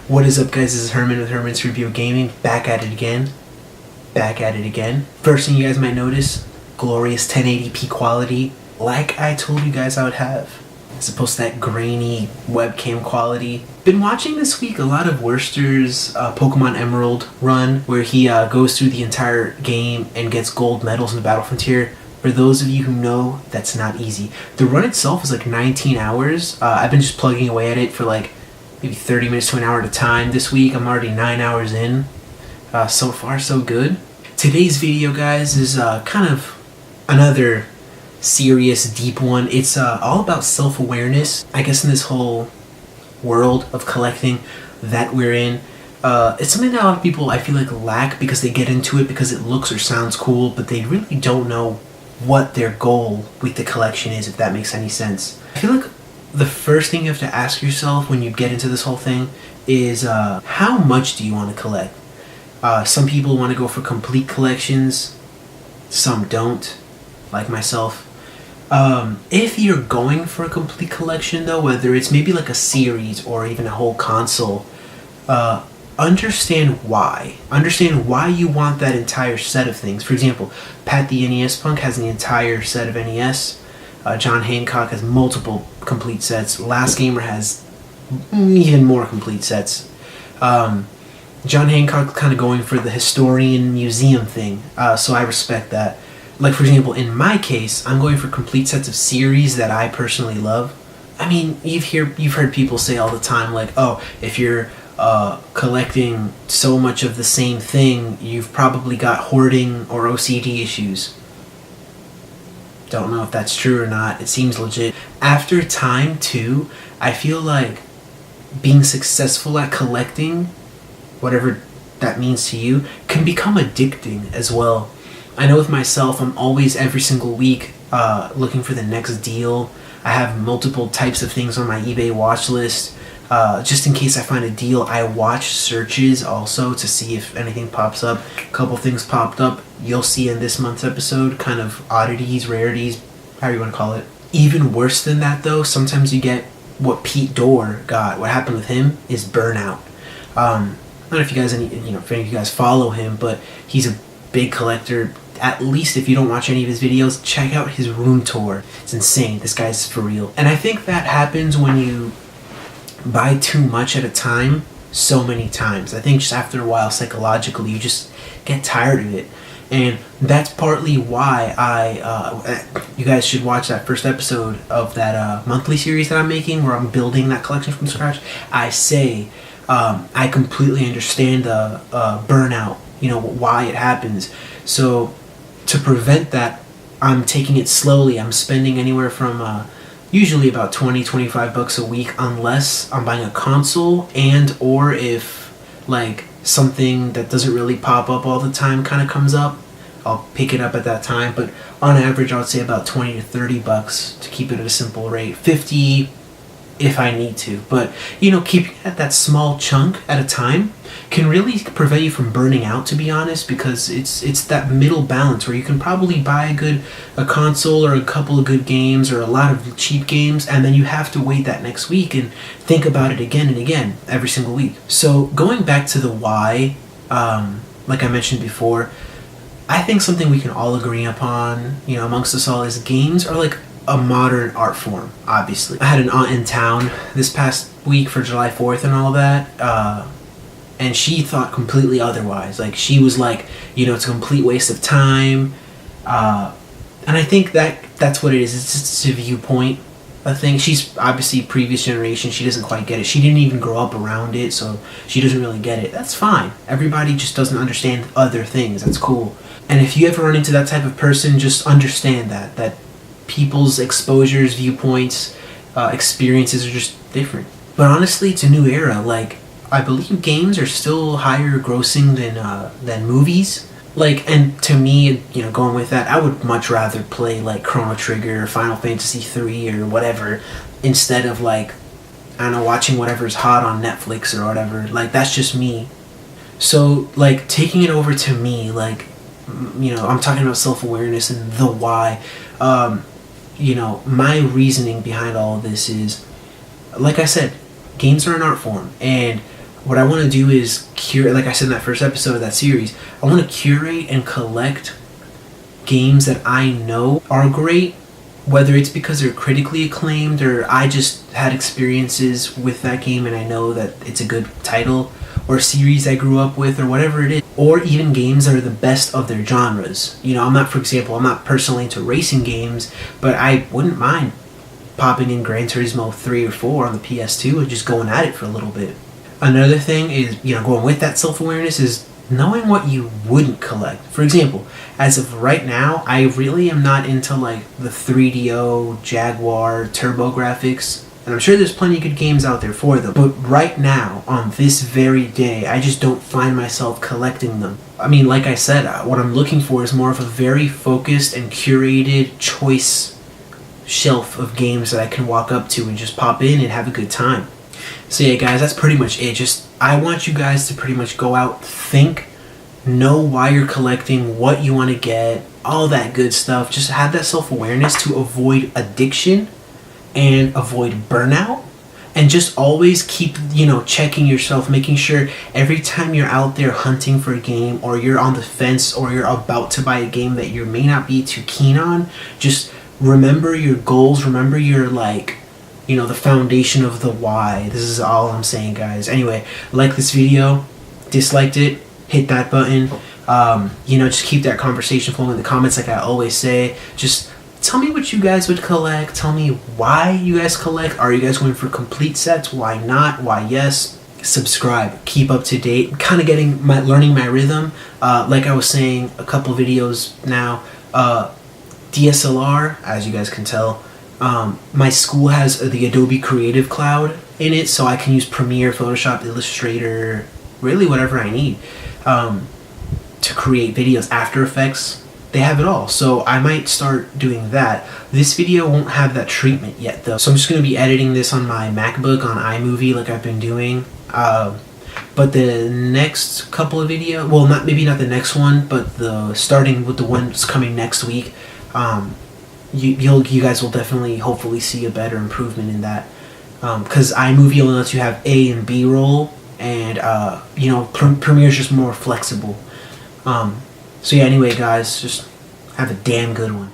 What is up, guys? This is Herman with Herman's Review of Gaming. Back at it again. First thing you guys might notice, glorious 1080p quality, like I told you guys I would have. As opposed to that grainy webcam quality. Been watching this week a lot of Worcester's Pokemon Emerald run, where he goes through the entire game and gets gold medals in the Battle Frontier. For those of you who know, that's not easy. The run itself is like 19 hours. I've been just plugging away at it for like maybe 30 minutes to an hour at a time this week. I'm already 9 hours in. So far, so good. Today's video, guys, is kind of another serious, deep one. It's all about self-awareness. I guess in this whole world of collecting that we're in, it's something that a lot of people, I feel like, lack because they get into it because it looks or sounds cool, but they really don't know what their goal with the collection is, if that makes any sense. I feel like the first thing you have to ask yourself when you get into this whole thing is how much do you want to collect? Some people want to go for complete collections, some don't, like myself. If you're going for a complete collection though, whether it's maybe like a series or even a whole console, understand why. Understand why you want that entire set of things. For example, Pat the NES Punk has the entire set of NES. John Hancock has multiple complete sets. Last Gamer has even more complete sets. John Hancock kind of going for the historian museum thing, so I respect that. Like, for example, in my case, I'm going for complete sets of series that I personally love. I mean, you've heard people say all the time, like, oh, if you're collecting so much of the same thing, you've probably got hoarding or OCD issues. Don't know if that's true or not. It seems legit. After time, too, I feel like being successful at collecting, whatever that means to you, can become addicting as well. I know with myself, I'm always, every single week, looking for the next deal. I have multiple types of things on my eBay watch list. Just in case I find a deal, I watch searches also to see if anything pops up. A couple things popped up. You'll see in this month's episode, kind of oddities, rarities, however you want to call it. Even worse than that, though, sometimes you get what Pete Dorr got. What happened with him is burnout. I don't know if you guys, if any of you guys follow him, but he's a big collector. At least if you don't watch any of his videos, check out his room tour. It's insane. This guy's for real. And I think that happens when you buy too much at a time so many times. I think just after a while, psychologically, you just get tired of it. And that's partly why you guys should watch that first episode of that monthly series that I'm making, where I'm building that collection from scratch. I say I completely understand the burnout, why it happens. So to prevent that, I'm taking it slowly. I'm spending anywhere from usually about $20-25 a week, unless I'm buying a console, and or if like something that doesn't really pop up all the time kind of comes up, I'll pick it up at that time. But on average, I would say about $20 to $30 to keep it at a simple rate. $50 if I need to. But keeping at that small chunk at a time can really prevent you from burning out, to be honest, because it's that middle balance where you can probably buy a console or a couple of good games or a lot of cheap games, and then you have to wait that next week and think about it again and again every single week. So going back to the why, like I mentioned before, I think something we can all agree upon, amongst us all, is games are like a modern art form, obviously. I had an aunt in town this past week for July 4th and all that, and she thought completely otherwise. Like, she was like, it's a complete waste of time, and I think that's what it is. It's just a viewpoint, a thing. She's obviously previous generation. She doesn't quite get it. She didn't even grow up around it, so she doesn't really get it. That's fine. Everybody just doesn't understand other things. That's cool. And if you ever run into that type of person, just understand that people's exposures, viewpoints, experiences are just different. But honestly, it's a new era. Like, I believe games are still higher grossing than movies. Like, and to me, going with that, I would much rather play like Chrono Trigger or Final Fantasy 3 or whatever, instead of like, I don't know, watching whatever's hot on Netflix or whatever. Like, that's just me. So, like, taking it over to me, like, I'm talking about self-awareness and the why. My reasoning behind all of this is, like I said, games are an art form, and what I want to do is curate, like I said in that first episode of that series, I want to curate and collect games that I know are great, whether it's because they're critically acclaimed or I just had experiences with that game and I know that it's a good title, or series I grew up with, or whatever it is, or even games that are the best of their genres. You know, I'm not personally into racing games, but I wouldn't mind popping in Gran Turismo 3 or 4 on the PS2 and just going at it for a little bit. Another thing is, going with that self-awareness is knowing what you wouldn't collect. For example, as of right now, I really am not into like the 3DO, Jaguar, Turbo graphics, and I'm sure there's plenty of good games out there for them. But right now, on this very day, I just don't find myself collecting them. I mean, like I said, what I'm looking for is more of a very focused and curated choice shelf of games that I can walk up to and just pop in and have a good time. So yeah, guys, that's pretty much it. I want you guys to pretty much go out, think, know why you're collecting, what you want to get, all that good stuff. Just have that self-awareness to avoid addiction and avoid burnout, and just always keep, checking yourself, making sure every time you're out there hunting for a game, or you're on the fence, or you're about to buy a game that you may not be too keen on, just remember your goals, remember your the foundation of the why. This is all I'm saying, guys. Anyway, like this video, disliked it, hit that button. Just keep that conversation flowing in the comments, like I always say. Just tell me what you guys would collect. Tell me why you guys collect. Are you guys going for complete sets? Why not? Why yes? Subscribe. Keep up to date. Kind of learning my rhythm. Like I was saying a couple videos now. DSLR, as you guys can tell. My school has the Adobe Creative Cloud in it, so I can use Premiere, Photoshop, Illustrator, really whatever I need to create videos. After Effects, they have it all, so I might start doing that. This video won't have that treatment yet though, so I'm just going to be editing this on my MacBook on iMovie like I've been doing. But the next couple of videos, well, maybe not the next one, but starting with the one that's coming next week, you guys will definitely, hopefully, see a better improvement in that, because iMovie only lets you have A and B roll, and Premiere is just more flexible. So yeah, anyway, guys, just have a damn good one.